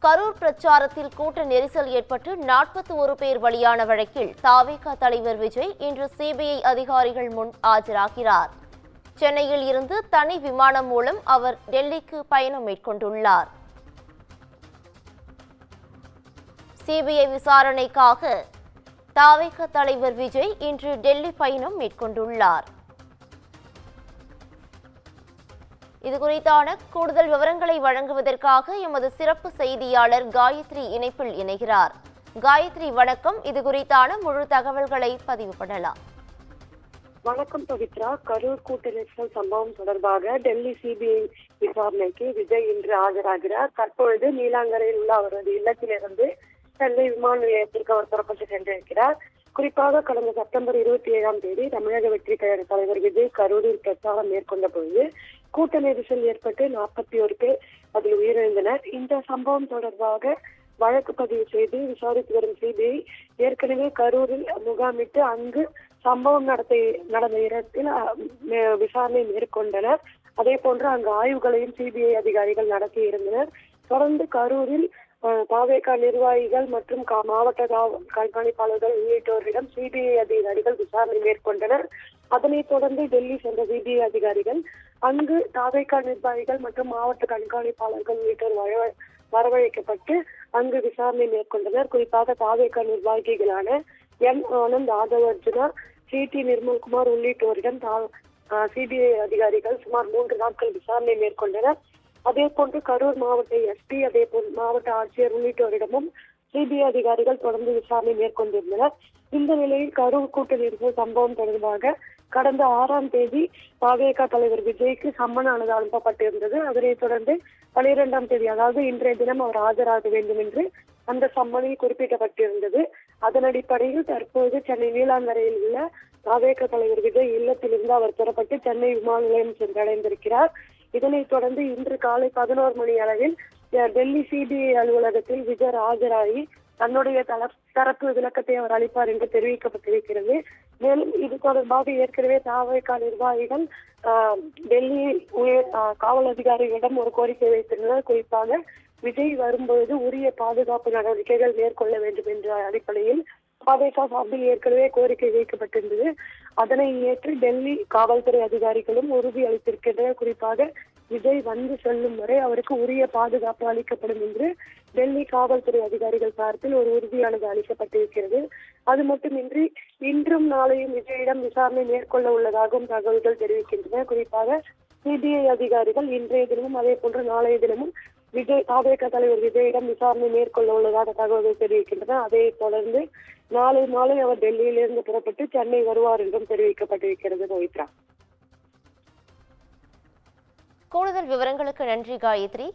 கரூர் பிரச்சாரத்தில் கூட்ட நெரிசல் ஏற்பட்டு 41 பேர் பலியான வழக்கில் தவிக தலைவர் விஜய் இன்று சிபிஐ அதிகாரிகள் முன் ஆஜராகிறார். சென்னையில் இருந்து தனி விமானம் மூலம் அவர் டெல்லிக்கு பயணம் மேற்கொண்டுள்ளார். சிபிஐ விசாரணைக்காக தவிக தலைவர் விஜய் இன்று டெல்லி பயணம் மேற்கொண்டுள்ளார். இதுகுறித்தான கூடுதல் விவரங்களை வழங்குவதற்காக எமது சிறப்பு செய்தியாளர் காயத்ரி இணைப்பில் இணைகிறார். காயத்ரி, வணக்கம். இதுகுறித்தான முழு தகவல்களை பதிவு பண்ணலாம். வணக்கம் பவித்ரா. கரூர் கூட்ட நெரிசல் சம்பவம் தொடர்பாக டெல்லி சிபிஐ விசாரணைக்கு விஜய் இன்று ஆஜராகிறார். தற்பொழுது நீலாங்கரையில் உள்ள அவரது இல்லத்திலிருந்து சென்னை விமான நிலையத்திற்கு அவர் புறப்பட்டு சென்றிருக்கிறார். குறிப்பாக கடந்த செப்டம்பர் 27ஆம் தேதி தமிழக வெற்றி கழக தலைவர் விஜய் கரூரில் பிரச்சாரம் மேற்கொண்ட பொழுது கூட்ட நெரிசல் ஏற்பட்டு 41 பேர் அதில் உயிரிழந்தனர். இந்த சம்பவம் தொடர்பாக வழக்கு பதிவு செய்து விசாரித்து வரும் சிபிஐ ஏற்கனவே கரூரில் முகாமிட்டு அங்கு சம்பவம் நடந்த இடத்தில் விசாரணை மேற்கொண்டனர். அதே போன்று அங்கு ஆய்வுகளையும் சிபிஐ அதிகாரிகள் நடத்தி இருந்தனர். தொடர்ந்து கரூரில் தவிக நிர்வாகிகள் மற்றும் மாவட்ட கண்காணிப்பாளர்கள் உள்ளிட்டோரிடம் சிபிஐ அதிகாரிகள் விசாரணை மேற்கொண்டனர். அதனைத் தொடர்ந்து டெல்லி சென்ற சிபிஐ அதிகாரிகள் அங்கு தவிக நிர்வாகிகள் மற்றும் மாவட்ட கண்காணிப்பாளர்கள் உள்ளிட்டோர் வரவழைக்கப்பட்டு அங்கு விசாரணை மேற்கொண்டனர். குறிப்பாக தவிக நிர்வாகிகளான என் ஆனந்த், ஆதவ் அர்ஜுனா, சி.டி. நிர்மல்குமார் உள்ளிட்டோரிடம் சிபிஐ அதிகாரிகள் சுமார் 3 நாட்கள் விசாரணை மேற்கொண்டனர். அதே போன்று கரூர் மாவட்ட எஸ்பி, அதே போல் மாவட்ட ஆட்சியர் உள்ளிட்டோரிடமும் சிபிஐ அதிகாரிகள் தொடர்ந்து விசாரணை மேற்கொண்டிருந்தனர். இந்த நிலையில் கரூர் கூட்ட நெரிசல் சம்பவம் தொடர்பாக கடந்த 6ஆம் தேதி தவிக தலைவர் விஜய்க்கு சம்மனானது அனுப்பப்பட்டிருந்தது. அதனைத் தொடர்ந்து 12ஆம் தேதி, அதாவது இன்றைய தினம் அவர் ஆஜராக வேண்டும் என்று அந்த சம்மனில் குறிப்பிடப்பட்டிருந்தது. அதன் அடிப்படையில் தற்போது சென்னை நீலாங்கரையில் உள்ள தவிக தலைவர் விஜய் இல்லத்திலிருந்து அவர் புறப்பட்டு சென்னை விமான நிலையம் சென்றடைந்திருக்கிறார். இதனைத் தொடர்ந்து இன்று காலை 11 மணி அளவில் டெல்லி சிபிஐ அலுவலகத்தில் விஜய் ஆஜராகி தன்னுடைய தரப்பு விளக்கத்தை அவர் அளிப்பார் என்று தெரிவிக்கப்பட்டிருக்கிறது. மேலும் இது தொடர்பாக ஏற்கனவே தவிக நிர்வாகிகள் டெல்லி காவல் அதிகாரிகளிடம் ஒரு கோரிக்கை வைத்திருந்தனர். குறிப்பாக விஜய் வரும்பொழுது உரிய பாதுகாப்பு நடவடிக்கைகள் மேற்கொள்ள வேண்டும் என்ற அடிப்படையில் தவிக சார்பில் ஏற்கனவே கோரிக்கை வைக்கப்பட்டிருந்தது. அதனை ஏற்று டெல்லி காவல்துறை அதிகாரிகளும் உறுதி அளித்திருக்கின்றனர். குறிப்பாக விஜய் வந்து செல்லும் வரை அவருக்கு உரிய பாதுகாப்பு அளிக்கப்படும் என்று டெல்லி காவல்துறை அதிகாரிகள் சார்பில் ஒரு உறுதியானது அளிக்கப்பட்டிருக்கிறது. அது மட்டுமின்றி இன்றும் நாளையும் விஜயிடம் விசாரணை மேற்கொள்ள உள்ளதாகவும் தகவல்கள் தெரிவிக்கின்றன. குறிப்பாக சிபிஐ அதிகாரிகள் இன்றைய தினமும் அதே போன்று நாளைய தினமும் தவிக தலைவர் விஜயிடம் விசாரணை மேற்கொள்ள உள்ளதாக தகவல்கள் தெரிவிக்கின்றன. அதை தொடர்ந்து நாளை மாலை அவர் டெல்லியிலிருந்து புறப்பட்டு சென்னை வருவார் என்றும் தெரிவிக்கப்பட்டிருக்கிறது. பவித்ரா, கூடுதல் விவரங்களுக்கு நன்றி காயத்ரி.